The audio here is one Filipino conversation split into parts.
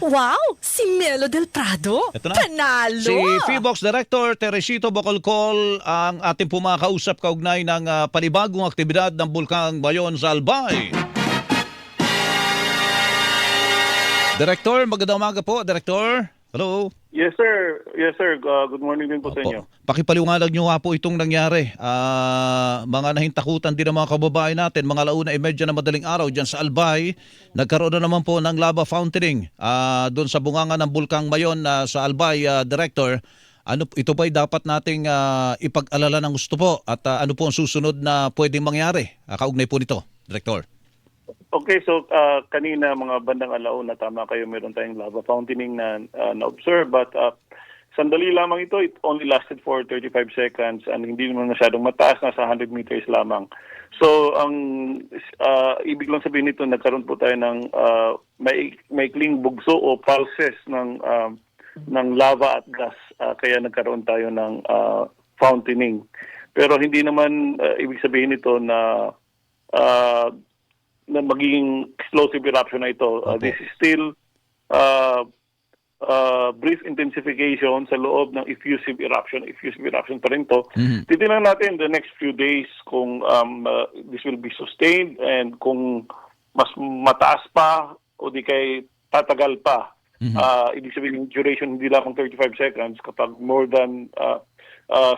Wow! Si Melo del Prado? Ito na. Panalo! Si Feebox Director Teresito Bacolcol ang ating pumakausap kaugnay ng panibagong aktibidad ng Bulkang Bayon sa Albay. Director, magandang umaga po, Director. Hello. Yes, sir. Yes, sir. Good morning din po sa inyo. Pakipaliwanag nyo nga po itong nangyari. Mga nahintakutan din ng mga kababayan natin, mga 1:30 na madaling araw dyan sa Albay. Nagkaroon na naman po ng lava fountaining doon sa bunganga ng Bulkang Mayon sa Albay, Director. Ito ba'y dapat nating ipag-alala ng gusto po at ano po ang susunod na pwedeng mangyari? Kaugnay po nito, Director. Okay, so kanina mga bandang alauna, tama kayo, meron tayong lava fountain na na-observe, but sandali lamang ito. It only lasted for 35 seconds and hindi naman masyadong mataas, nasa 100 meters lamang. So ang ibig lang sabihin nito, nagkaroon po tayo ng maikling bugso o pulses ng lava at gas, kaya nagkaroon tayo ng fountaining. Pero hindi naman ibig sabihin nito na magiging explosive eruption na ito. This is still brief intensification sa loob ng effusive eruption. Effusive eruption pa rin to. Titingnan natin the next few days kung this will be sustained and kung mas mataas pa o di kay tatagal pa. Ibig sabihin yung duration hindi lang 35 seconds kapag more than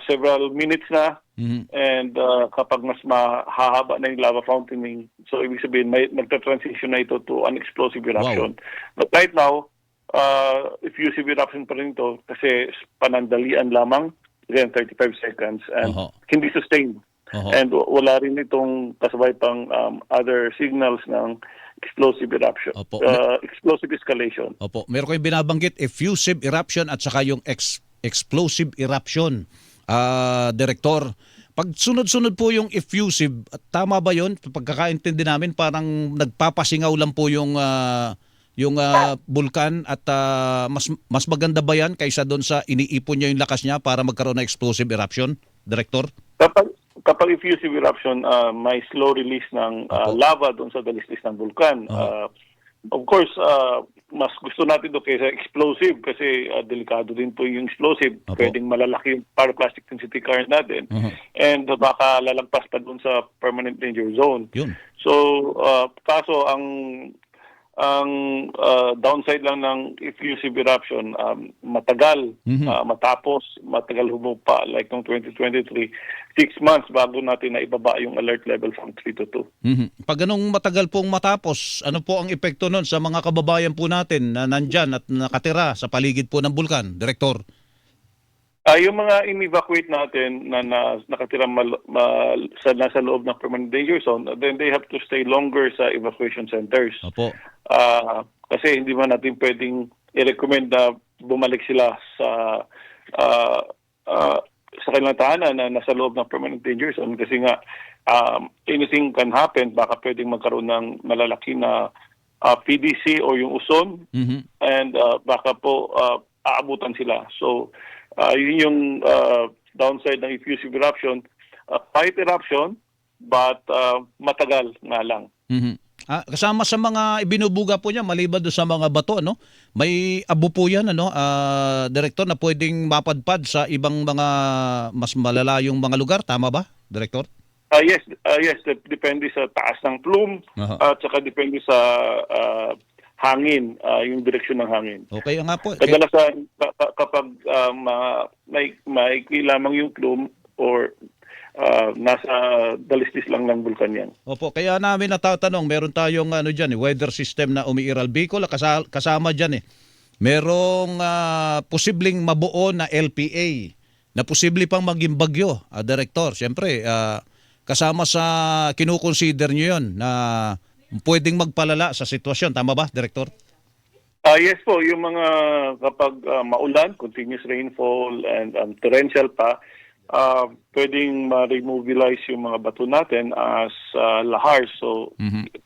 several minutes na. And kapag mas mahahaba na yung lava fountaining, so ibig sabihin magta-transition na ito to an explosive eruption. Wow. But right now, effusive eruption pa rin ito kasi panandalian lamang, again 35 seconds, and hindi sustained. And wala rin itong kasabay pang other signals ng explosive eruption, explosive escalation. Opo, meron kayong binabanggit, effusive eruption at saka yung explosive eruption. Director, pag sunod-sunod po yung effusive, tama ba yun? Pagkakaintindi namin, parang nagpapasingaw lang po yung bulkan at mas maganda ba yan kaysa doon sa iniipon niya yung lakas niya para magkaroon ng explosive eruption, Director? Kapag effusive eruption, may slow release ng lava doon sa dalisdis ng bulkan. Of course, mas gusto natin ito kaysa explosive kasi delikado din po yung explosive. Pwedeng malalaki yung pyroclastic density current natin. And baka lalagpas pa doon sa permanent danger zone. Yun. So, kaso ang downside lang ng effusive eruption, matagal matapos, matagal humupa. Like noong 2023, 6 months bago natin na ibaba yung alert level from 3 to 2. Pag ganung matagal pong matapos, ano po ang epekto nun sa mga kababayan po natin na nandyan at nakatira sa paligid po ng bulkan, Director? Yung mga in-evacuate natin na nakatira nasa loob ng permanent danger zone, then they have to stay longer sa evacuation centers. Opo. Kasi hindi man natin pwedeng i-recommend na bumalik sila sa kanilang tahanan na nasa loob ng permanent danger zone kasi nga anything can happen. Baka pwedeng magkaroon ng malalaki na PDC o yung uson and baka po aabutan sila. So yun yung downside ng effusive eruption. Quiet eruption but matagal nga lang. Kasama sa mga ibinubuga po niya, maliban doon sa mga bato, ano? May abo po yan, ano, Director, na pwedeng mapadpad sa ibang mga mas malalayong mga lugar. Tama ba, Director? Yes. Depende sa taas ng plume at saka depende sa hangin, yung direksyon ng hangin. Okay nga po. Kadalasan kapag maikli lamang yung plume or nasa dalisdis lang ng bulkan yan. Opo, kaya namin natatanong, meron tayong weather system na umiiral Bicol, kasama diyan merong posibleng mabuo na LPA na posible pang maging bagyo, Director. Siyempre, kasama sa kinukonsider niyo 'yon na pwedeng magpalala sa sitwasyon, tama ba, Director? Yes po, yung mga kapag maulan, continuous rainfall and torrential pa, pwedeng ma-remobilize yung mga bato natin as lahar. So,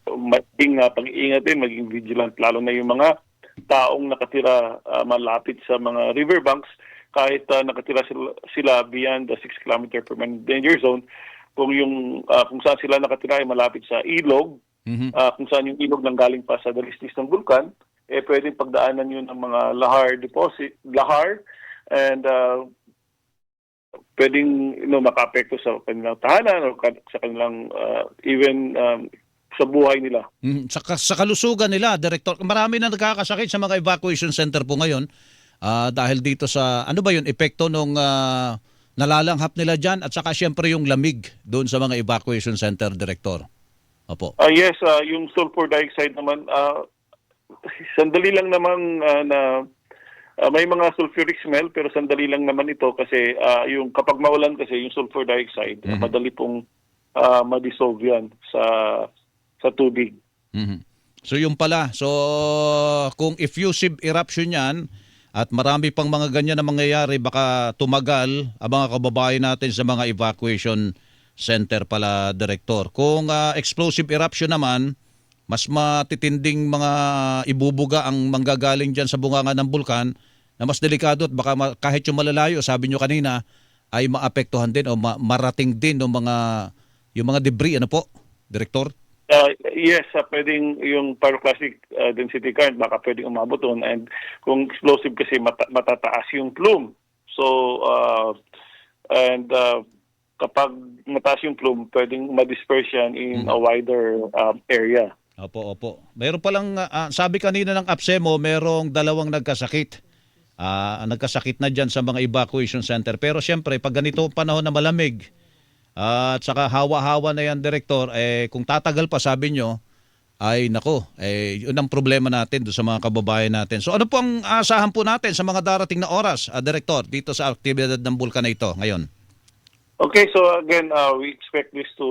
maging pag-iingatin, maging vigilant, lalo na yung mga taong nakatira malapit sa mga riverbanks, kahit nakatira sila beyond the 6-kilometer permanent danger zone, kung saan sila nakatira ay malapit sa ilog, kung saan yung ilog nang galing pa sa dalisdis ng bulkan, pwedeng pagdaanan yun ng mga lahar, and pwedeng makaapekto sa kanilang tahanan o sa kanilang even sa buhay nila. Sa kalusugan nila, Director, marami na nagkakasakit sa mga evacuation center po ngayon dahil dito sa, ano ba yun, epekto nung nalalanghap nila dyan at saka siyempre yung lamig doon sa mga evacuation center, Director. Opo. Yes, yung sulfur dioxide naman, sandali lang naman na may mga sulfuric smell pero sandali lang naman ito kasi yung kapag maulan kasi yung sulfur dioxide, madali pong ma-dissolve yan sa tubig. So yung pala, so kung effusive eruption yan at marami pang mga ganyan na mangyayari, baka tumagal ang mga kababayan natin sa mga evacuation center pala, Director. Kung explosive eruption naman, mas matitinding mga ibubuga ang manggagaling dyan sa bunganga ng bulkan na mas delikado at baka kahit yung malalayo, sabi nyo kanina, ay maapektuhan din o marating din yung mga debris. Ano po, Director? Yes, pwedeng yung pyroclastic density current baka pwedeng umabot doon, and kung explosive kasi matataas yung plume. So kapag mataas yung plume, pwedeng ma-disperse yan in a wider area. Opo. Meron palang sabi kanina ng APSEMO, merong 2 nagkasakit. Nagkasakit na dyan sa mga evacuation center. Pero siyempre, pag ganito panahon na malamig, at saka hawa-hawa na yan, Director, kung tatagal pa, sabi nyo, ay nako, yun ang problema natin doon sa mga kababayan natin. So ano po ang asahan po natin sa mga darating na oras, Director, dito sa aktibidad ng bulkan na ito ngayon? Okay, so again, we expect this to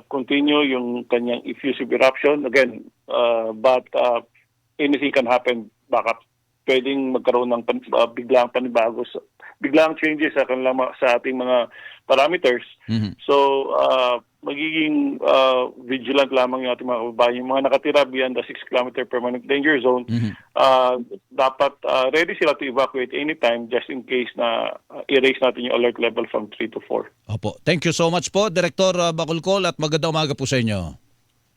continue yung kanyang effusive eruption. Again, but anything can happen. Baka pwedeng magkaroon ng biglang panibago, biglang changes sa ating mga parameters. So, magiging vigilant lamang yung ating mga kababayan. Yung mga nakatira beyond the 6-kilometer permanent danger zone, dapat ready sila to evacuate anytime just in case na i-raise natin yung alert level from 3 to 4. Opo. Thank you so much po, Director Bacolcol, at magandang umaga po sa inyo.